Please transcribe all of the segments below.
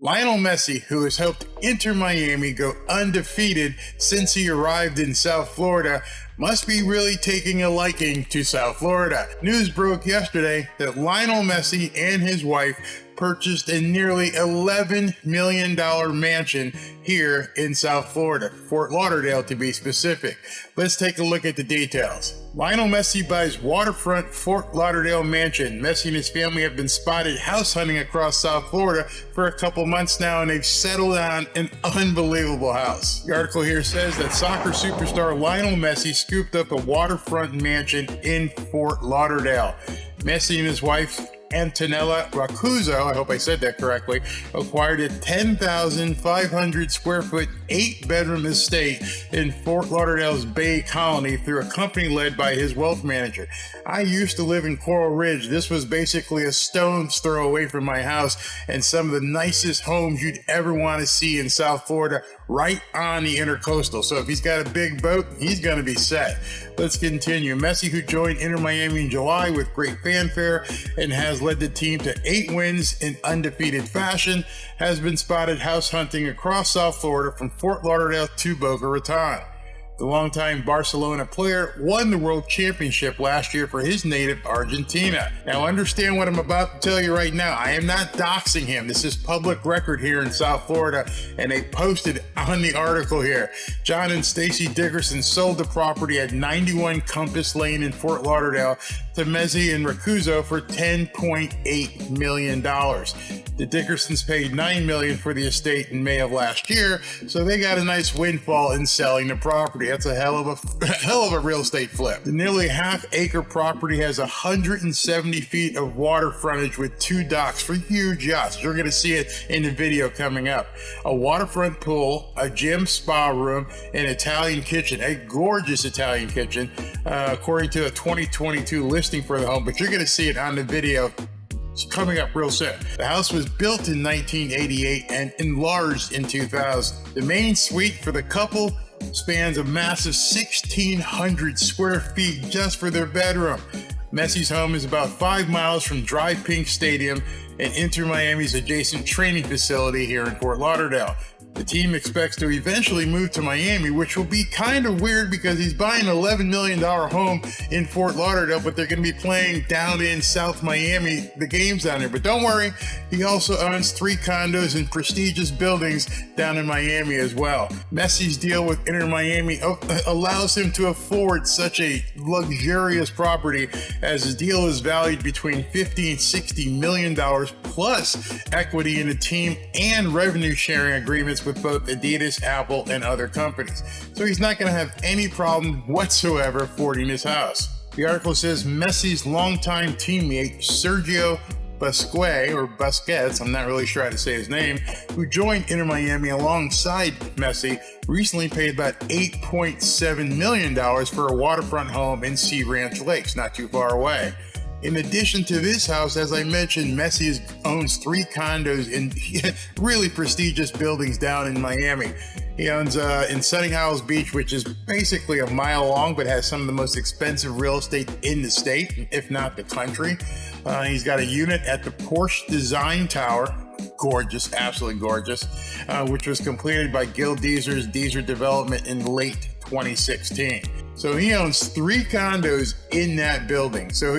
Lionel Messi, who has helped Inter Miami go undefeated since he arrived in South Florida, must be really taking a liking to South Florida. News broke yesterday that Lionel Messi and his wife purchased a nearly $11 million mansion here in South Florida, Fort Lauderdale to be specific. Let's take a look at the details. Lionel Messi buys waterfront Fort Lauderdale mansion. Messi and his family have been spotted house hunting across South Florida for a couple months now, and they've settled on an unbelievable house. The article here says that soccer superstar Lionel Messi scooped up a waterfront mansion in Fort Lauderdale. Messi and his wife, Antonela Roccuzzo, I hope I said that correctly, acquired a 10,500 square foot, 8-bedroom estate in Fort Lauderdale's Bay Colony through a company led by his wealth manager. I used to live in Coral Ridge. This was basically a stone's throw away from my house and some of the nicest homes you'd ever want to see in South Florida, right on the Intercoastal. So if he's got a big boat, he's going to be set. Let's continue. Messi, who joined Inter Miami in July with great fanfare and has led the team to 8 wins in undefeated fashion, has been spotted house hunting across South Florida from Fort Lauderdale to Boca Raton. The longtime Barcelona player won the World Championship last year for his native Argentina. Now understand what I'm about to tell you right now. I am not doxing him. This is public record here in South Florida, and they posted on the article here. John and Stacy Dickerson sold the property at 91 Compass Lane in Fort Lauderdale to Messi and Roccuzzo for $10.8 million. The Dickersons paid $9 million for the estate in May of last year, so they got a nice windfall in selling the property. That's a hell of a real estate flip. The nearly half-acre property has 170 feet of water frontage with 2 docks for huge yachts. You're going to see it in the video coming up. A waterfront pool, a gym, spa room, an Italian kitchen, a gorgeous Italian kitchen, according to a 2022 listing for the home, but you're going to see it on the video. It's coming up real soon. The house was built in 1988 and enlarged in 2000. The main suite for the couple spans a massive 1,600 square feet just for their bedroom. Messi's home is about 5 miles from Dry Pink Stadium and Inter Miami's adjacent training facility here in Fort Lauderdale. The team expects to eventually move to Miami, which will be kind of weird because he's buying an $11 million home in Fort Lauderdale, but they're going to be playing down in South Miami, the games down there. But don't worry, he also owns 3 condos in prestigious buildings down in Miami as well. Messi's deal with Inter Miami allows him to afford such a luxurious property, as his deal is valued between $50 and $60 million plus equity in the team and revenue sharing agreements with both Adidas, Apple, and other companies. So he's not going to have any problem whatsoever affording his house. The article says Messi's longtime teammate, Sergio Busquets, I'm not really sure how to say his name, who joined Inter Miami alongside Messi, recently paid about $8.7 million for a waterfront home in Sea Ranch Lakes, not too far away. In addition to this house, as I mentioned, Messi owns 3 condos in really prestigious buildings down in Miami. He owns in Sunny Isles Beach, which is basically a mile long, but has some of the most expensive real estate in the state, if not the country. He's got a unit at the Porsche Design Tower, gorgeous, absolutely gorgeous, which was completed by Gil Deezer's Deezer Development in late 2016. So he owns 3 condos in that building. So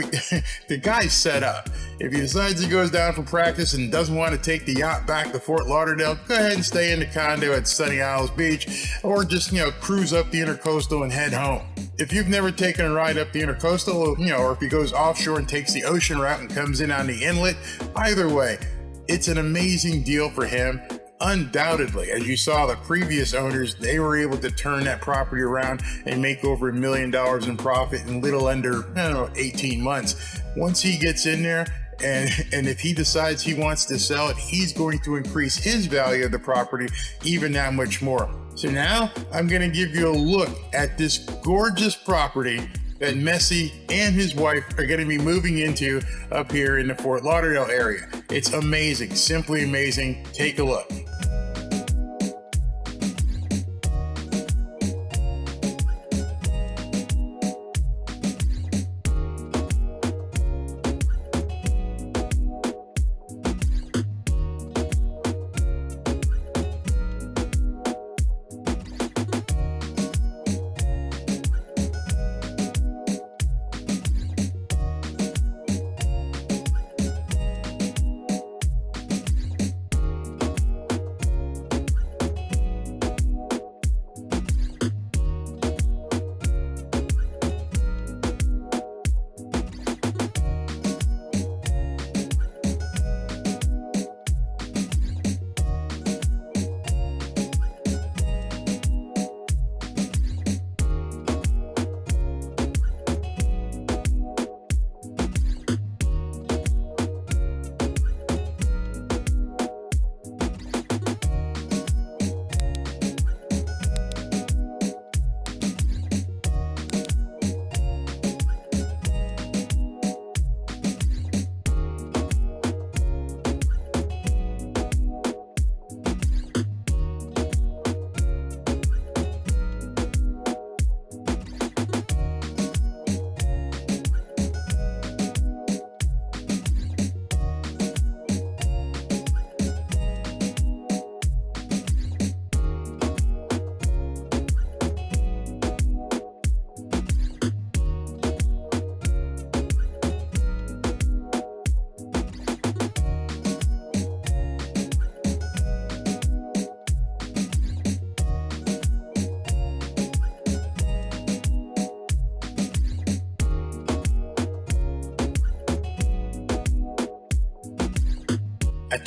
the guy's set up. If he decides he goes down for practice and doesn't want to take the yacht back to Fort Lauderdale, go ahead and stay in the condo at Sunny Isles Beach, or just, cruise up the Intercoastal and head home. If you've never taken a ride up the Intercoastal, or if he goes offshore and takes the ocean route and comes in on the inlet, either way, it's an amazing deal for him. Undoubtedly, as you saw, the previous owners, they were able to turn that property around and make over $1 million in profit in little under, 18 months. Once he gets in there, and if he decides he wants to sell it, he's going to increase his value of the property even that much more. So now I'm going to give you a look at this gorgeous property that Messi and his wife are going to be moving into up here in the Fort Lauderdale area. It's amazing, simply amazing. Take a look.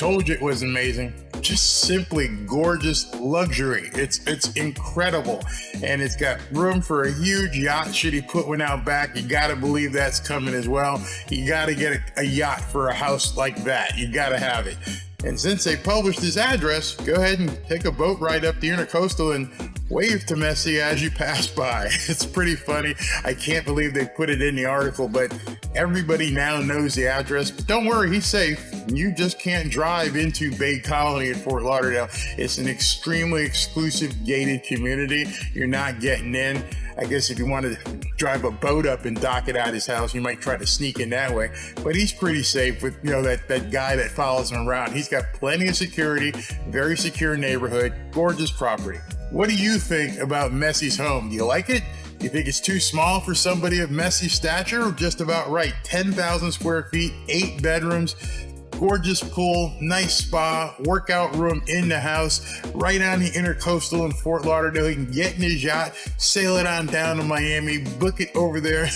told you it was amazing. Just simply gorgeous luxury. It's incredible. And it's got room for a huge yacht. Should he put one out back, you gotta believe that's coming as well. You gotta get a yacht for a house like that. You gotta have it. And since they published his address, go ahead and take a boat ride up the Intercoastal and wave to Messi as you pass by. It's pretty funny. I can't believe they put it in the article, but everybody now knows the address. But don't worry, he's safe. You just can't drive into Bay Colony at Fort Lauderdale. It's an extremely exclusive gated community. You're not getting in. I guess if you wanted to drive a boat up and dock it at his house, you might try to sneak in that way. But he's pretty safe with, that guy that follows him around. He's got plenty of security, very secure neighborhood, gorgeous property. What do you think about Messi's home? Do you like it? Do you think it's too small for somebody of Messi's stature, or just about right? 10,000 square feet, 8 bedrooms, gorgeous pool, nice spa, workout room in the house, right on the Intercoastal in Fort Lauderdale. He can get in his yacht, sail it on down to Miami, book it over there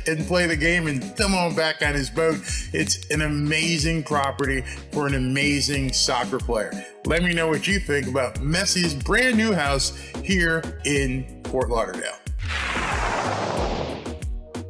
and play the game and come on back on his boat. It's an amazing property for an amazing soccer player. Let me know what you think about Messi's brand new house here in Fort Lauderdale.